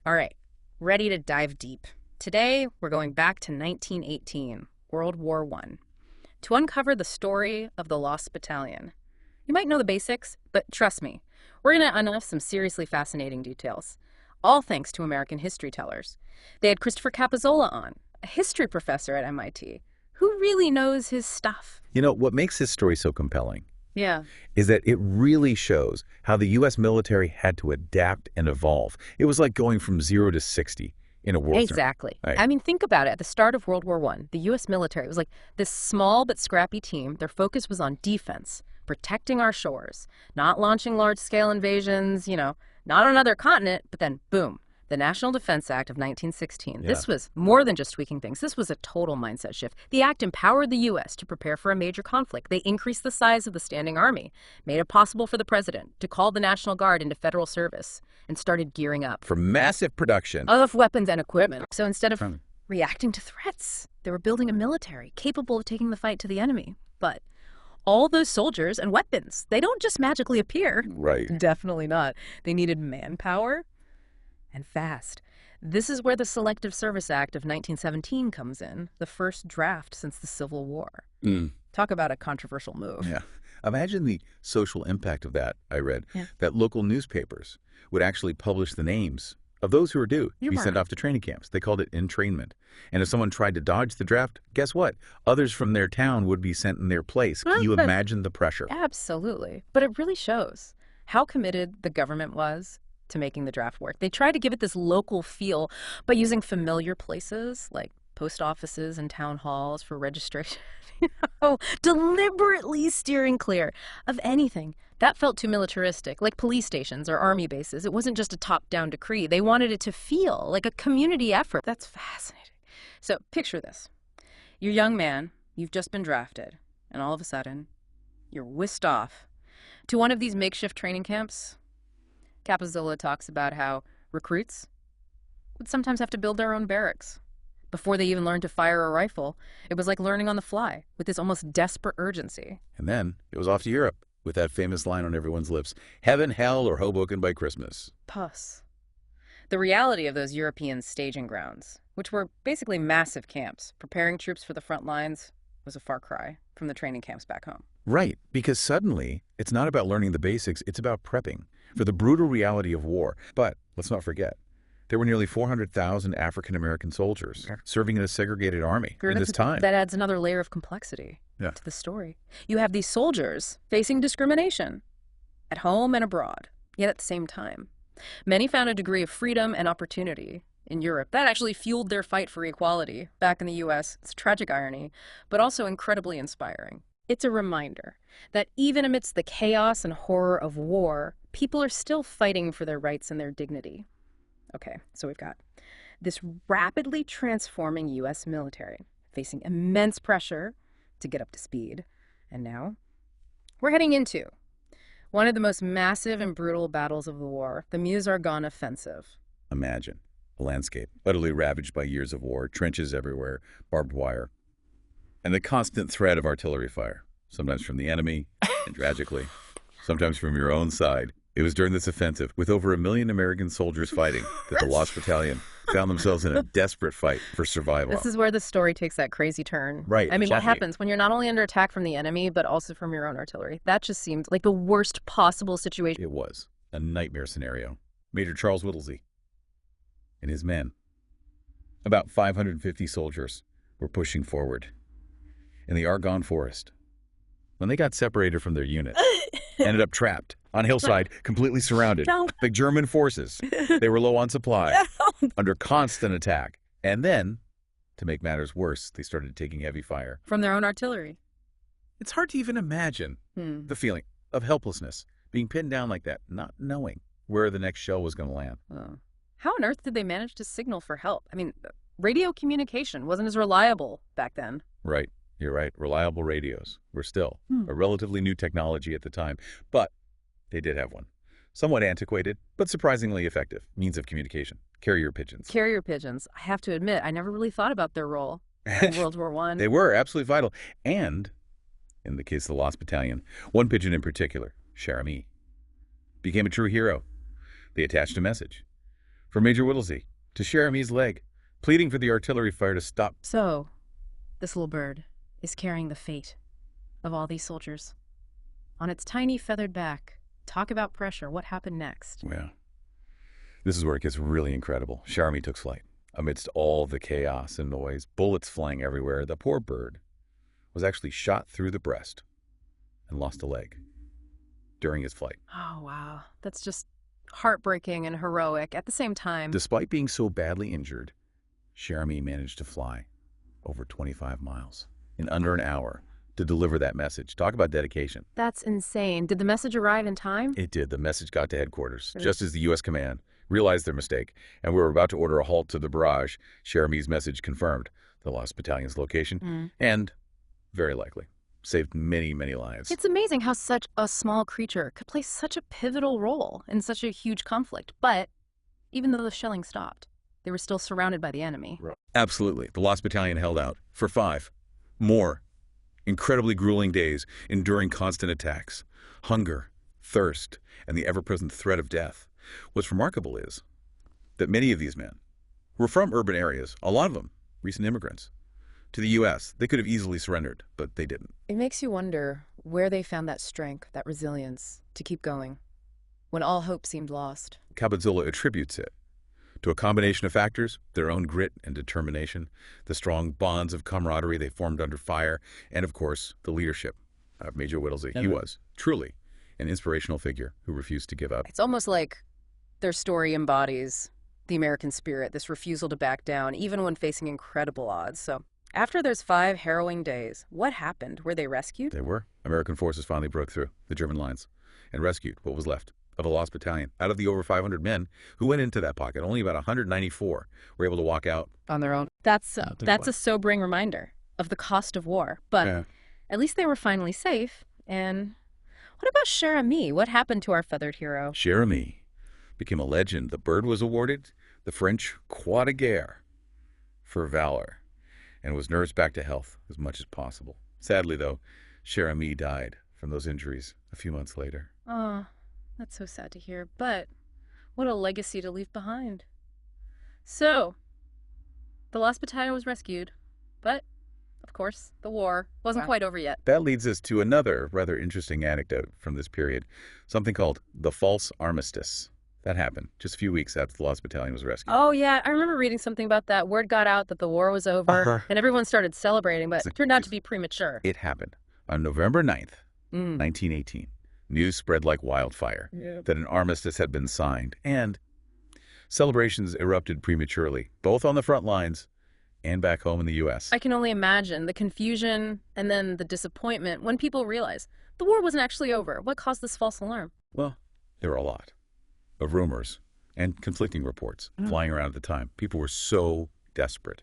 All right, ready to dive deep. Today, we're going back to 1918, World War I, to uncover the story of the Lost Battalion. You might know the basics, but trust me, we're going to unearth some seriously fascinating details, all thanks to American history tellers. They had Christopher Capizzola on, a history professor at MIT, who really knows his stuff. You know, what makes this story so compelling Yeah. is that it really shows how the U.S. military had to adapt and evolve. It was like going from 0 to 60 in a war zone. Exactly. Right. I mean, think about it. At the start of World War I, the U.S. military was like this small but scrappy team. Their focus was on defense, protecting our shores, not launching large-scale invasions, not on another continent, but then, boom, the National Defense Act of 1916. Yeah. This was more than just tweaking things. This was a total mindset shift. The act empowered the U.S. to prepare for a major conflict. They increased the size of the standing army, made it possible for the president to call the National Guard into federal service, and started gearing up For massive production. of weapons and equipment. So instead of reacting to threats, they were building a military capable of taking the fight to the enemy. But all those soldiers and weapons, they don't just magically appear. Right. Definitely not. They needed manpower and fast. This is where the Selective Service Act of 1917 comes in, the first draft since the Civil War. Talk about a controversial move. Yeah. Imagine the social impact of that, I read, that local newspapers would actually publish the names of those who were due to be sent off to training camps. They called it entrainment. And if someone tried to dodge the draft, guess what? Others from their town would be sent in their place. Can you imagine the pressure? Absolutely. But it really shows how committed the government was to making the draft work. They tried to give it this local feel by using familiar places like post offices and town halls for registration. Deliberately steering clear of anything that felt too militaristic, like police stations or army bases. It wasn't just a top-down decree. They wanted it to feel like a community effort. That's fascinating. So picture this. You're a young man, you've just been drafted, and all of a sudden, you're whisked off to one of these makeshift training camps. Capizzola talks about how recruits would sometimes have to build their own barracks. Before they even learned to fire a rifle, it was like learning on the fly, with this almost desperate urgency. And then it was off to Europe with that famous line on everyone's lips, heaven, hell, or Hoboken by Christmas. Puss. The reality of those European staging grounds, which were basically massive camps, preparing troops for the front lines, was a far cry from the training camps back home. Right, because suddenly it's not about learning the basics, it's about prepping for the brutal reality of war. But let's not forget, there were nearly 400,000 African-American soldiers serving in a segregated army in this time. That adds another layer of complexity to the story. You have these soldiers facing discrimination at home and abroad, yet at the same time. Many found a degree of freedom and opportunity in Europe. That actually fueled their fight for equality back in the U.S. It's a tragic irony, but also incredibly inspiring. It's a reminder that even amidst the chaos and horror of war, people are still fighting for their rights and their dignity. Okay, so we've got this rapidly transforming U.S. military facing immense pressure to get up to speed. And now we're heading into one of the most massive and brutal battles of the war, the Meuse-Argonne offensive. Imagine a landscape utterly ravaged by years of war, trenches everywhere, barbed wire, and the constant threat of artillery fire, sometimes from the enemy, and tragically, sometimes from your own side. It was during this offensive, with over 1 million American soldiers fighting, that the Lost Battalion found themselves in a desperate fight for survival. This is where the story takes that crazy turn. Right. I mean, what happens when you're not only under attack from the enemy, but also from your own artillery? That just seemed like the worst possible situation. It was a nightmare scenario. Major Charles Whittlesey and his men, about 550 soldiers, were pushing forward in the Argonne forest. When they got separated from their unit, ended up trapped on a hillside, completely surrounded. The German forces, they were low on supply, under constant attack. And then, to make matters worse, they started taking heavy fire from their own artillery. It's hard to even imagine the feeling of helplessness, being pinned down like that, not knowing where the next shell was going to land. How on earth did they manage to signal for help? I mean, radio communication wasn't as reliable back then. Right. You're right. Reliable radios were still a relatively new technology at the time, but they did have one. Somewhat antiquated, but surprisingly effective means of communication. Carrier pigeons. Carrier pigeons. I have to admit, I never really thought about their role in World War I. They were absolutely vital. And, in the case of the Lost Battalion, one pigeon in particular, Cher Ami, became a true hero. They attached a message from Major Whittlesey to Cherami's leg, pleading for the artillery fire to stop. So, this little bird is carrying the fate of all these soldiers. On its tiny feathered back, talk about pressure. What happened next? Well, this is where it gets really incredible. Cherami took flight. Amidst all the chaos and noise, bullets flying everywhere, the poor bird was actually shot through the breast and lost a leg during his flight. Oh, wow. That's just heartbreaking and heroic at the same time. Despite being so badly injured, Cherami managed to fly over 25 miles in under an hour to deliver that message. Talk about dedication. That's insane. Did the message arrive in time? It did. The message got to headquarters, just as the U.S. command realized their mistake, and we were about to order a halt to the barrage. Cherami's message confirmed the lost battalion's location, and, very likely, saved many, many lives. It's amazing how such a small creature could play such a pivotal role in such a huge conflict. But even though the shelling stopped, they were still surrounded by the enemy. Absolutely. The lost battalion held out for 5 more incredibly grueling days, enduring constant attacks, hunger, thirst, and the ever-present threat of death. What's remarkable is that many of these men were from urban areas, a lot of them recent immigrants, to the U.S. They could have easily surrendered, but they didn't. It makes you wonder where they found that strength, that resilience to keep going when all hope seemed lost. Capozzola attributes it to a combination of factors: their own grit and determination, the strong bonds of camaraderie they formed under fire, and of course, the leadership of Major Whittlesey. He was truly an inspirational figure who refused to give up. It's almost like their story embodies the American spirit, this refusal to back down, even when facing incredible odds. So after those 5 harrowing days, what happened? Were they rescued? They were. American forces finally broke through the German lines and rescued what was left of a lost battalion. Out of the over 500 men who went into that pocket, only about 194 were able to walk out on their own. That's a sobering reminder of the cost of war. But at least they were finally safe. And what about Cherami? What happened to our feathered hero? Cherami became a legend. The bird was awarded the French Croix de Guerre for valor and was nursed back to health as much as possible. Sadly, though, Cherami died from those injuries a few months later. Oh, that's so sad to hear, but what a legacy to leave behind. So, the lost battalion was rescued, but, of course, the war wasn't quite over yet. That leads us to another rather interesting anecdote from this period, something called the false armistice. That happened just a few weeks after the lost battalion was rescued. Oh, yeah, I remember reading something about that. Word got out that the war was over, and everyone started celebrating, but it turned out to be premature. It happened on November 9th, 1918. News spread like wildfire that an armistice had been signed, and celebrations erupted prematurely, both on the front lines and back home in the U.S. I can only imagine the confusion and then the disappointment when people realized the war wasn't actually over. What caused this false alarm? Well, there were a lot of rumors and conflicting reports flying around at the time. People were so desperate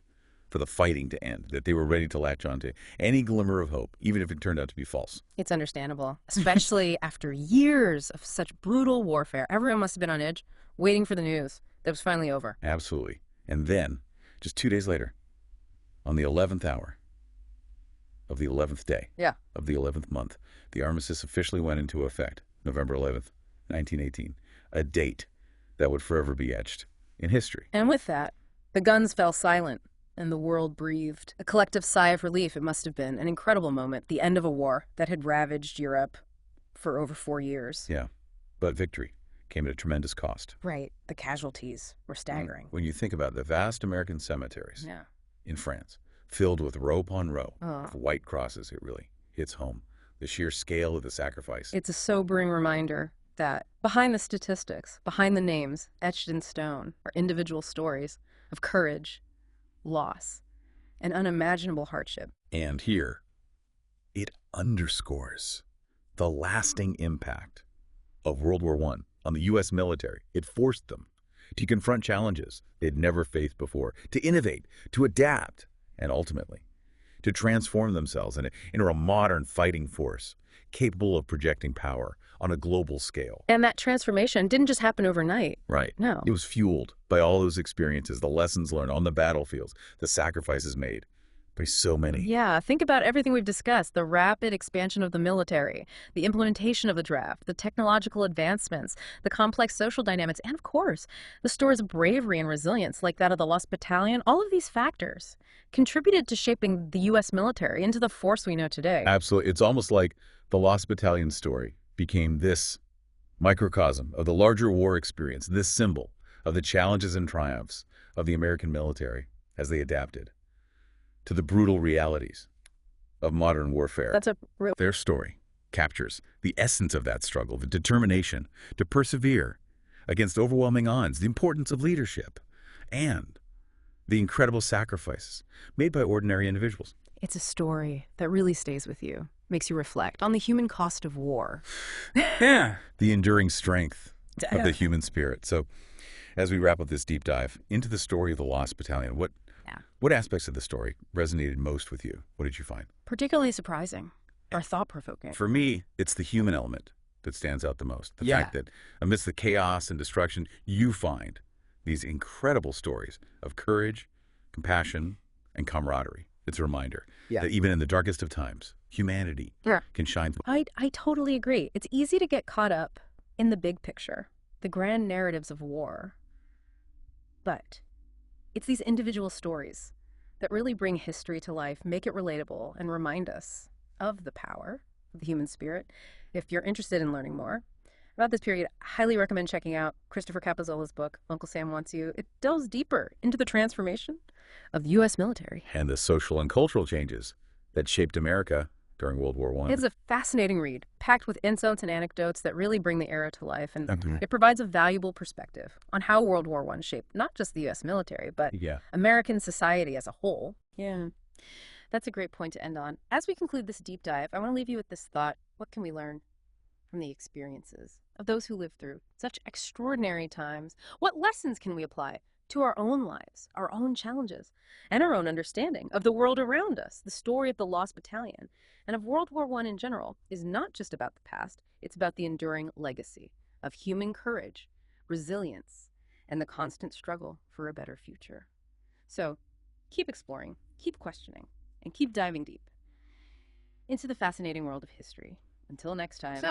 for the fighting to end that they were ready to latch on to any glimmer of hope, even if it turned out to be false. It's understandable, especially after years of such brutal warfare. Everyone must have been on edge, waiting for the news that was finally over. Absolutely. And then, just 2 days later, on the 11th hour of the 11th day of the 11th month, the armistice officially went into effect, November 11th, 1918, a date that would forever be etched in history. And with that, the guns fell silent and the world breathed. A collective sigh of relief it must have been, an incredible moment, the end of a war that had ravaged Europe for over 4 years. Yeah, but victory came at a tremendous cost. Right, the casualties were staggering. When you think about the vast American cemeteries in France, filled with row upon row of white crosses, it really hits home. The sheer scale of the sacrifice. It's a sobering reminder that behind the statistics, behind the names etched in stone, are individual stories of courage, loss, and unimaginable hardship. And here, it underscores the lasting impact of World War I on the U.S. military. It forced them to confront challenges they'd never faced before, to innovate, to adapt, and ultimately, to transform themselves into a modern fighting force capable of projecting power on a global scale. And that transformation didn't just happen overnight. Right. No. It was fueled by all those experiences, the lessons learned on the battlefields, the sacrifices made, by so many. Yeah, think about everything we've discussed: the rapid expansion of the military, the implementation of the draft, the technological advancements, the complex social dynamics, and of course, the stories of bravery and resilience like that of the Lost Battalion. All of these factors contributed to shaping the U.S. military into the force we know today. Absolutely. It's almost like the Lost Battalion story became this microcosm of the larger war experience, this symbol of the challenges and triumphs of the American military as they adapted to the brutal realities of modern warfare. Their story captures the essence of that struggle, the determination to persevere against overwhelming odds, the importance of leadership, and the incredible sacrifices made by ordinary individuals. It's a story that really stays with you, makes you reflect on the human cost of war. Yeah. The enduring strength of the human spirit. So as we wrap up this deep dive into the story of the Lost Battalion, what aspects of the story resonated most with you? What did you find? Particularly surprising or thought-provoking. For me, it's the human element that stands out the most. The fact that amidst the chaos and destruction, you find these incredible stories of courage, compassion, and camaraderie. It's a reminder that even in the darkest of times, humanity can shine. I totally agree. It's easy to get caught up in the big picture, the grand narratives of war. But it's these individual stories that really bring history to life, make it relatable, and remind us of the power of the human spirit. If you're interested in learning more about this period, I highly recommend checking out Christopher Capozzola's book, Uncle Sam Wants You. It delves deeper into the transformation of the U.S. military. And the social and cultural changes that shaped America during World War I. It's a fascinating read, packed with insights and anecdotes that really bring the era to life, and it provides a valuable perspective on how World War I shaped not just the U.S. military, but American society as a whole. Yeah, that's a great point to end on. As we conclude this deep dive, I want to leave you with this thought. What can we learn from the experiences of those who lived through such extraordinary times? What lessons can we apply to our own lives, our own challenges, and our own understanding of the world around us? The story of the Lost Battalion and of World War I in general is not just about the past, it's about the enduring legacy of human courage, resilience, and the constant struggle for a better future. So keep exploring, keep questioning, and keep diving deep into the fascinating world of history. Until next time.